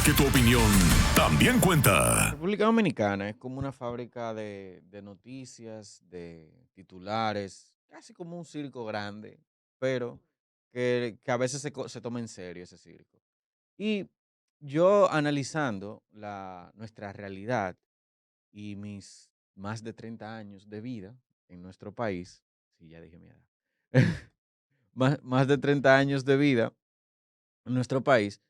Porque tu opinión también cuenta. República Dominicana es como una fábrica de noticias, de titulares, casi como un circo grande, pero que a veces se toma en serio ese circo. Y yo analizando nuestra realidad y mis más de 30 años de vida en nuestro país, sí, ya dije mi edad, más de 30 años de vida en nuestro país,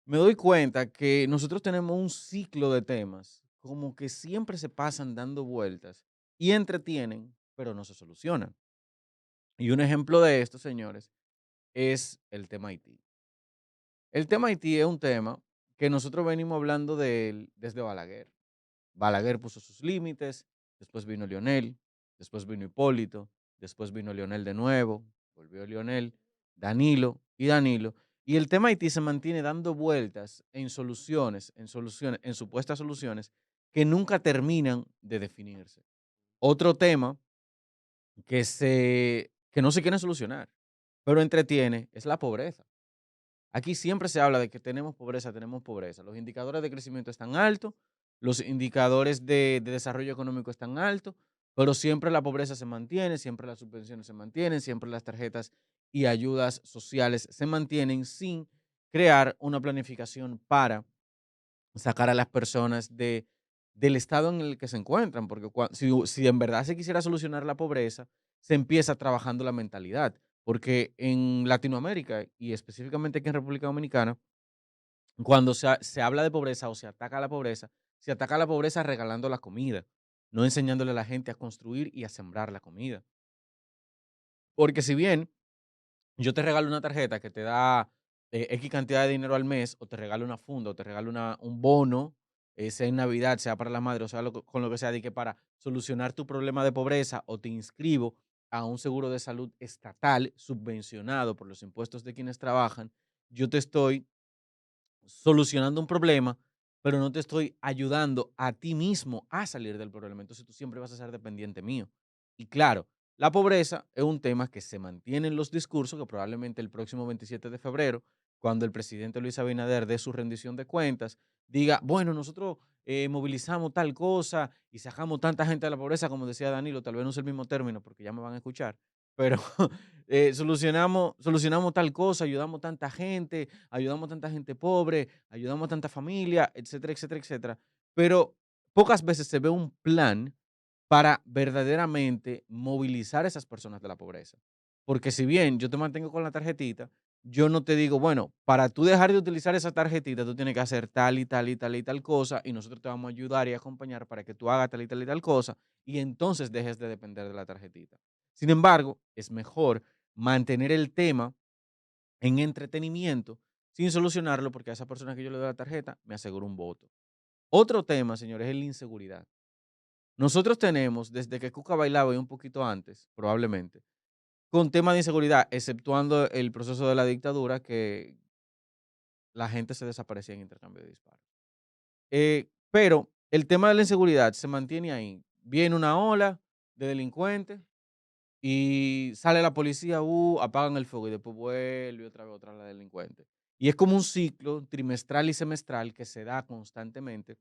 me doy cuenta que nosotros tenemos un ciclo de temas como que siempre se pasan dando vueltas y entretienen, pero no se solucionan. Y un ejemplo de esto, señores, es el tema Haití. El tema Haití es un tema que nosotros venimos hablando de él desde Balaguer. Balaguer puso sus límites, después vino Lionel, después vino Hipólito, después vino Lionel de nuevo, volvió Lionel, Danilo y Danilo. Y el tema Haití se mantiene dando vueltas en supuestas soluciones que nunca terminan de definirse. Otro tema que no se quiere solucionar, pero entretiene, es la pobreza. Aquí siempre se habla de que tenemos pobreza, tenemos pobreza. Los indicadores de crecimiento están altos, los indicadores de desarrollo económico están altos, pero siempre la pobreza se mantiene, siempre las subvenciones se mantienen, siempre las tarjetas y ayudas sociales se mantienen sin crear una planificación para sacar a las personas del estado en el que se encuentran, porque si en verdad se quisiera solucionar la pobreza, se empieza trabajando la mentalidad, porque en Latinoamérica y específicamente aquí en República Dominicana, cuando se habla de pobreza o se ataca a la pobreza, se ataca a la pobreza regalando la comida, no enseñándole a la gente a construir y a sembrar la comida. Porque si bien yo te regalo una tarjeta que te da X cantidad de dinero al mes, o te regalo una funda, o te regalo un bono, sea en Navidad, sea para la madre, o sea con lo que sea, de que para solucionar tu problema de pobreza, o te inscribo a un seguro de salud estatal subvencionado por los impuestos de quienes trabajan, yo te estoy solucionando un problema, pero no te estoy ayudando a ti mismo a salir del problema. Entonces tú siempre vas a ser dependiente mío. Y claro, la pobreza es un tema que se mantiene en los discursos, que probablemente el próximo 27 de febrero, cuando el presidente Luis Abinader dé su rendición de cuentas, diga, bueno, nosotros movilizamos tal cosa y sacamos tanta gente de la pobreza, como decía Danilo, tal vez no es el mismo término porque ya me van a escuchar, pero solucionamos tal cosa, ayudamos tanta gente pobre, ayudamos a tanta familia, etcétera, etcétera, etcétera. Pero pocas veces se ve un plan para verdaderamente movilizar a esas personas de la pobreza. Porque si bien yo te mantengo con la tarjetita, yo no te digo, bueno, para tú dejar de utilizar esa tarjetita, tú tienes que hacer tal y tal y tal y tal cosa, y nosotros te vamos a ayudar y acompañar para que tú hagas tal y tal y tal cosa, y entonces dejes de depender de la tarjetita. Sin embargo, es mejor mantener el tema en entretenimiento sin solucionarlo, porque a esa persona que yo le doy la tarjeta me aseguro un voto. Otro tema, señores, es la inseguridad. Nosotros tenemos, desde que Cuca bailaba y un poquito antes, probablemente, con tema de inseguridad, exceptuando el proceso de la dictadura, que la gente se desaparecía en intercambio de disparos. Pero el tema de la inseguridad se mantiene ahí. Viene una ola de delincuentes y sale la policía, apagan el fuego y después vuelve otra vez otra la delincuente. Y es como un ciclo trimestral y semestral que se da constantemente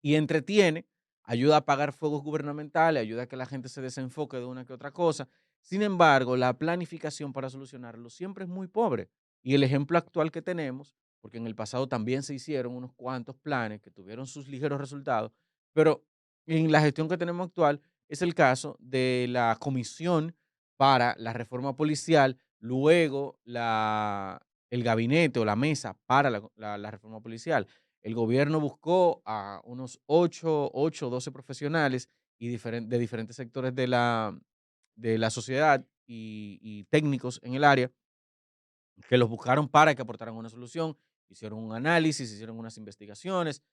y entretiene, ayuda a apagar fuegos gubernamentales, ayuda a que la gente se desenfoque de una que otra cosa. Sin embargo, la planificación para solucionarlo siempre es muy pobre. Y el ejemplo actual que tenemos, porque en el pasado también se hicieron unos cuantos planes que tuvieron sus ligeros resultados, pero en la gestión que tenemos actual es el caso de la comisión para la reforma policial, luego el gabinete o la mesa para la reforma policial. El gobierno buscó a unos 8 o 12 profesionales y de diferentes sectores de la sociedad y técnicos en el área, que los buscaron para que aportaran una solución, hicieron un análisis, hicieron unas investigaciones,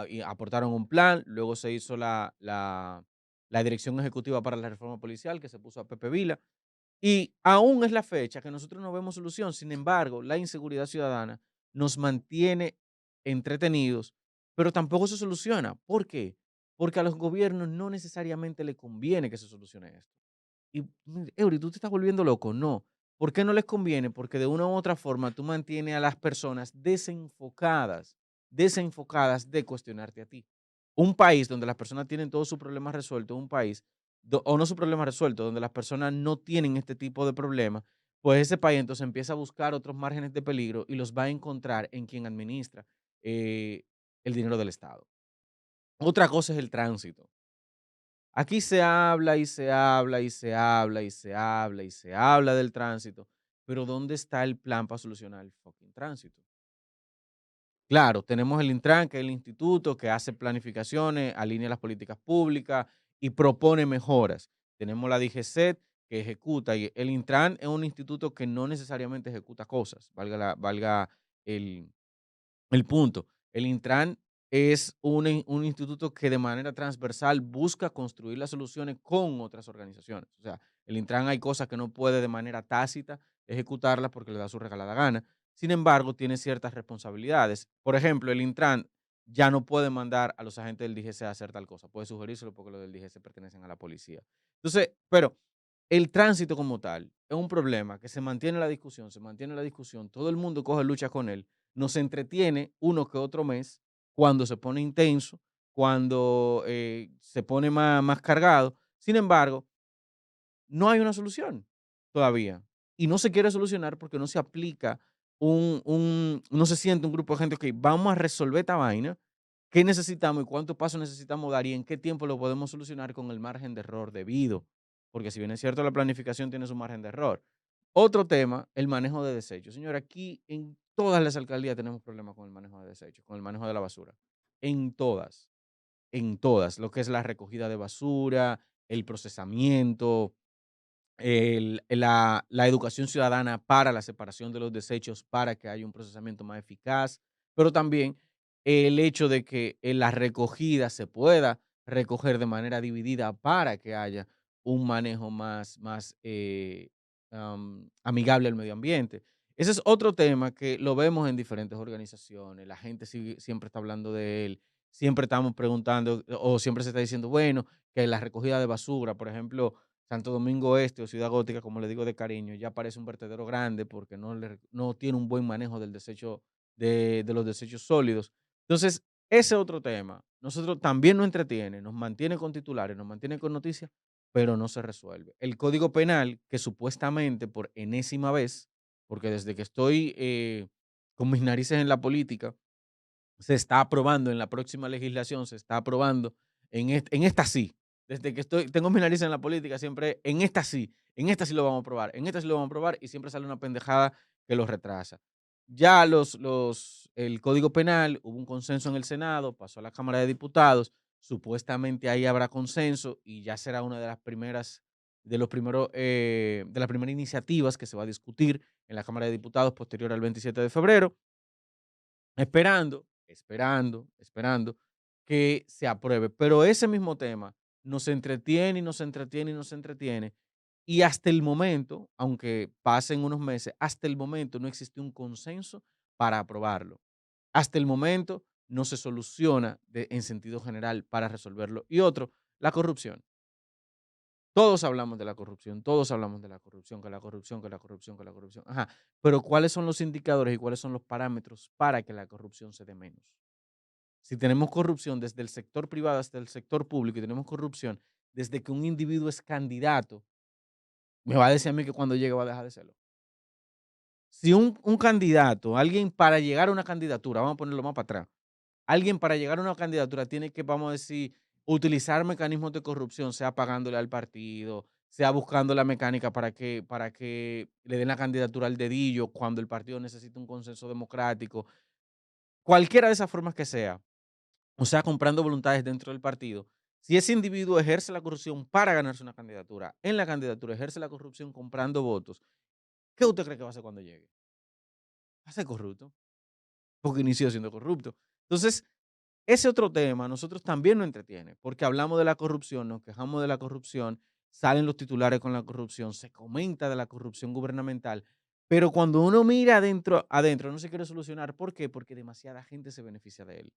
y aportaron un plan, luego se hizo la dirección ejecutiva para la reforma policial, que se puso a Pepe Vila, y aún es la fecha que nosotros no vemos solución. Sin embargo, la inseguridad ciudadana nos mantiene entretenidos, pero tampoco se soluciona. ¿Por qué? Porque a los gobiernos no necesariamente le conviene que se solucione esto. Y, Eury, ¿tú te estás volviendo loco? No. ¿Por qué no les conviene? Porque de una u otra forma tú mantienes a las personas desenfocadas. desenfocadas de cuestionarte a ti. Un país donde las personas tienen todos sus problemas resueltos, un país, o no sus problemas resueltos, donde las personas no tienen este tipo de problemas, pues ese país entonces empieza a buscar otros márgenes de peligro y los va a encontrar en quien administra eh, el dinero del Estado. Otra cosa es el tránsito. Aquí se habla y se habla y se habla y se habla y se habla del tránsito, pero ¿dónde está el plan para solucionar el fucking tránsito? Claro, tenemos el Intran, que es el instituto que hace planificaciones, alinea las políticas públicas y propone mejoras. Tenemos la DGCET que ejecuta y el Intran es un instituto que no necesariamente ejecuta cosas, valga el, el punto. El Intran es un instituto que de manera transversal busca construir las soluciones con otras organizaciones. O sea, el Intran hay cosas que no puede de manera tácita ejecutarlas porque le da su regalada gana. Sin embargo, tiene ciertas responsabilidades. Por ejemplo, el Intran ya no puede mandar a los agentes del DGC a hacer tal cosa. Puede sugerírselo porque los del DGC pertenecen a la policía. Entonces, pero el tránsito como tal es un problema que se mantiene la discusión, se mantiene la discusión, todo el mundo coge lucha con él, nos entretiene uno que otro mes cuando se pone intenso, cuando se pone más cargado. Sin embargo, no hay una solución todavía. Y no se quiere solucionar porque no se aplica no se siente un grupo de gente, que vamos a resolver esta vaina, qué necesitamos y cuántos pasos necesitamos dar y en qué tiempo lo podemos solucionar con el margen de error debido. Porque si bien es cierto, la planificación tiene su margen de error. Otro tema, el manejo de desechos. Señora, aquí en todas las alcaldías tenemos problemas con el manejo de desechos, con el manejo de la basura. En todas, en todas. Lo que es la recogida de basura, el procesamiento, la educación ciudadana para la separación de los desechos, para que haya un procesamiento más eficaz, pero también el hecho de que en la recogida se pueda recoger de manera dividida para que haya un manejo más amigable al medio ambiente. Ese es otro tema que lo vemos en diferentes organizaciones, la gente siempre está hablando de él, siempre estamos preguntando o siempre se está diciendo, bueno, que la recogida de basura, por ejemplo, Santo Domingo Este o Ciudad Gótica, como le digo de cariño, ya parece un vertedero grande porque no tiene un buen manejo del desecho, de los desechos sólidos. Entonces, ese otro tema, nosotros también nos entretiene, nos mantiene con titulares, nos mantiene con noticias, pero no se resuelve. El Código Penal, que supuestamente por enésima vez, porque desde que estoy con mis narices en la política, se está aprobando en la próxima legislación, se está aprobando en esta sí. Desde que tengo mi nariz en la política, siempre en esta sí lo vamos a aprobar, en esta sí lo vamos a aprobar y siempre sale una pendejada que lo retrasa. Ya el Código Penal, hubo un consenso en el Senado, pasó a la Cámara de Diputados, supuestamente ahí habrá consenso y ya será una de las primeras, de las primeras iniciativas que se va a discutir en la Cámara de Diputados posterior al 27 de febrero. Esperando que se apruebe. Pero ese mismo tema nos entretiene, y nos entretiene, y nos entretiene. Y hasta el momento, aunque pasen unos meses, hasta el momento no existe un consenso para aprobarlo. Hasta el momento no se soluciona en sentido general para resolverlo. Y otro, la corrupción. Todos hablamos de la corrupción, todos hablamos de la corrupción, que la corrupción, que la corrupción, que la corrupción. Ajá. Pero ¿cuáles son los indicadores y cuáles son los parámetros para que la corrupción se dé menos? Si tenemos corrupción desde el sector privado hasta el sector público y tenemos corrupción desde que un individuo es candidato, me va a decir a mí que cuando llegue va a dejar de serlo. Si un candidato, alguien para llegar a una candidatura, vamos a ponerlo más para atrás, alguien para llegar a una candidatura tiene que, vamos a decir, utilizar mecanismos de corrupción, sea pagándole al partido, sea buscando la mecánica para que le den la candidatura al dedillo cuando el partido necesita un consenso democrático, cualquiera de esas formas que sea, o sea, comprando voluntades dentro del partido. Si ese individuo ejerce la corrupción para ganarse una candidatura, en la candidatura ejerce la corrupción comprando votos, ¿qué usted cree que va a hacer cuando llegue? Va a ser corrupto, porque inició siendo corrupto. Entonces, ese otro tema nosotros también nos entretiene, porque hablamos de la corrupción, nos quejamos de la corrupción, salen los titulares con la corrupción, se comenta de la corrupción gubernamental, pero cuando uno mira adentro no se quiere solucionar. ¿Por qué? Porque demasiada gente se beneficia de él.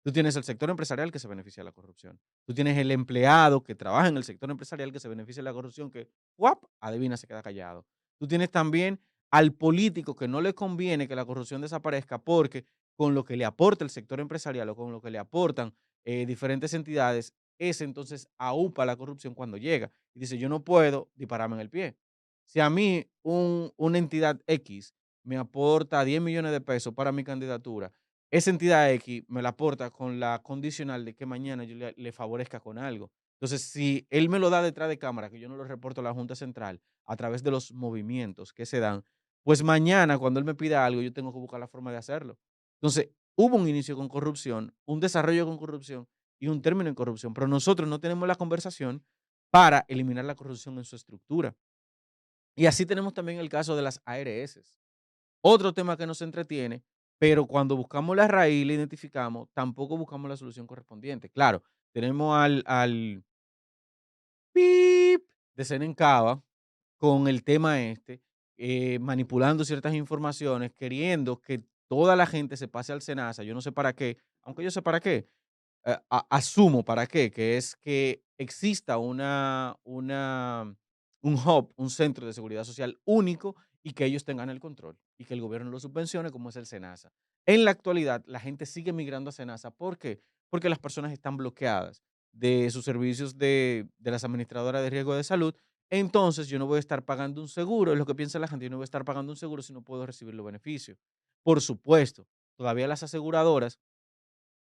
Tú tienes el sector empresarial que se beneficia de la corrupción. Tú tienes el empleado que trabaja en el sector empresarial que se beneficia de la corrupción, que, ¡guap!, adivina, se queda callado. Tú tienes también al político que no le conviene que la corrupción desaparezca porque con lo que le aporta el sector empresarial o con lo que le aportan diferentes entidades, ese entonces aupa la corrupción cuando llega y dice, yo no puedo dispararme en el pie. Si a mí una entidad X me aporta 10 millones de pesos para mi candidatura, esa entidad X me la aporta con la condicional de que mañana yo le favorezca con algo. Entonces, si él me lo da detrás de cámara, que yo no lo reporto a la Junta Central, a través de los movimientos que se dan, pues mañana cuando él me pida algo, yo tengo que buscar la forma de hacerlo. Entonces, hubo un inicio con corrupción, un desarrollo con corrupción y un término en corrupción, pero nosotros no tenemos la conversación para eliminar la corrupción en su estructura. Y así tenemos también el caso de las ARS. Otro tema que nos entretiene, pero cuando buscamos la raíz y la identificamos, tampoco buscamos la solución correspondiente. Claro, tenemos al pip de Senencaba con el tema este, manipulando ciertas informaciones, queriendo que toda la gente se pase al SENASA, yo no sé para qué, aunque yo sé para qué, asumo para qué, que es que exista un hub, un centro de seguridad social único y que ellos tengan el control y que el gobierno lo subvencione como es el SENASA. En la actualidad, la gente sigue migrando a SENASA. ¿Por qué? Porque las personas están bloqueadas de sus servicios de las administradoras de riesgo de salud. Entonces, yo no voy a estar pagando un seguro, es lo que piensa la gente, yo no voy a estar pagando un seguro si no puedo recibir los beneficios. Por supuesto, todavía las aseguradoras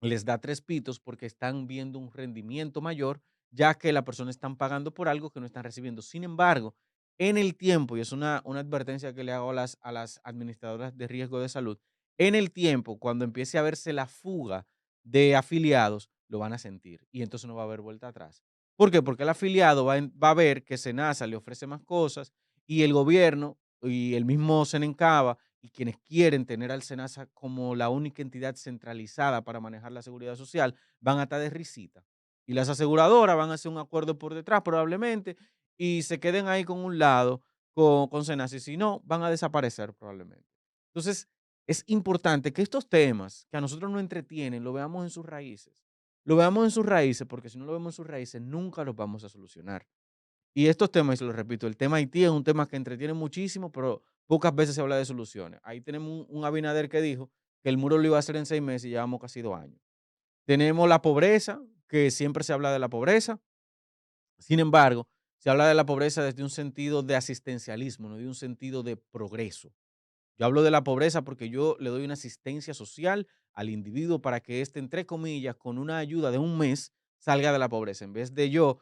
les da tres pitos porque están viendo un rendimiento mayor, ya que la persona están pagando por algo que no están recibiendo. Sin embargo, en el tiempo, y es una advertencia que le hago a las administradoras de riesgo de salud, en el tiempo, cuando empiece a verse la fuga de afiliados, lo van a sentir y entonces no va a haber vuelta atrás. ¿Por qué? Porque el afiliado va a ver que Senasa le ofrece más cosas y el gobierno y el mismo Senencaba y quienes quieren tener al SENASA como la única entidad centralizada para manejar la seguridad social, van a estar de risita. Y las aseguradoras van a hacer un acuerdo por detrás probablemente y se queden ahí con un lado con SENASA y si no, van a desaparecer probablemente. Entonces, es importante que estos temas que a nosotros nos entretienen, lo veamos en sus raíces. Lo veamos en sus raíces porque si no lo vemos en sus raíces, nunca los vamos a solucionar. Y estos temas, y se los repito, el tema Haití es un tema que entretiene muchísimo, pero pocas veces se habla de soluciones. Ahí tenemos un Abinader que dijo que el muro lo iba a hacer en 6 meses y llevamos casi 2 años. Tenemos la pobreza, que siempre se habla de la pobreza. Sin embargo, se habla de la pobreza desde un sentido de asistencialismo, no de un sentido de progreso. Yo hablo de la pobreza porque yo le doy una asistencia social al individuo para que éste, entre comillas, con una ayuda de un mes, salga de la pobreza. En vez de yo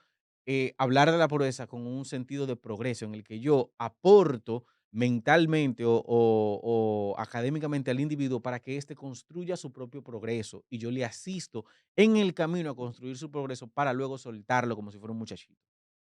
hablar de la pobreza con un sentido de progreso en el que yo aporto mentalmente o académicamente al individuo para que éste construya su propio progreso y yo le asisto en el camino a construir su progreso para luego soltarlo como si fuera un muchachito.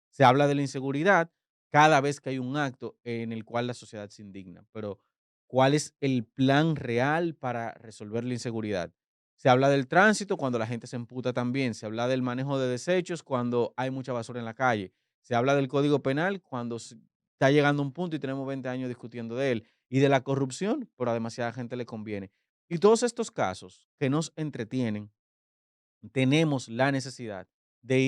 Se habla de la inseguridad cada vez que hay un acto en el cual la sociedad se indigna, pero ¿cuál es el plan real para resolver la inseguridad? Se habla del tránsito cuando la gente se emputa también, se habla del manejo de desechos cuando hay mucha basura en la calle, se habla del código penal cuando está llegando un punto y tenemos 20 años discutiendo de él, y de la corrupción, pero a demasiada gente le conviene. Y todos estos casos que nos entretienen, tenemos la necesidad de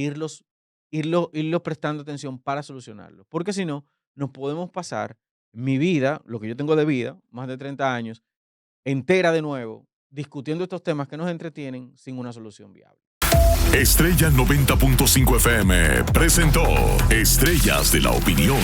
irlo prestando atención para solucionarlo. Porque si no, nos podemos pasar mi vida, lo que yo tengo de vida, más de 30 años, entera de nuevo, discutiendo estos temas que nos entretienen sin una solución viable. Estrella 90.5 FM presentó Estrellas de la Opinión.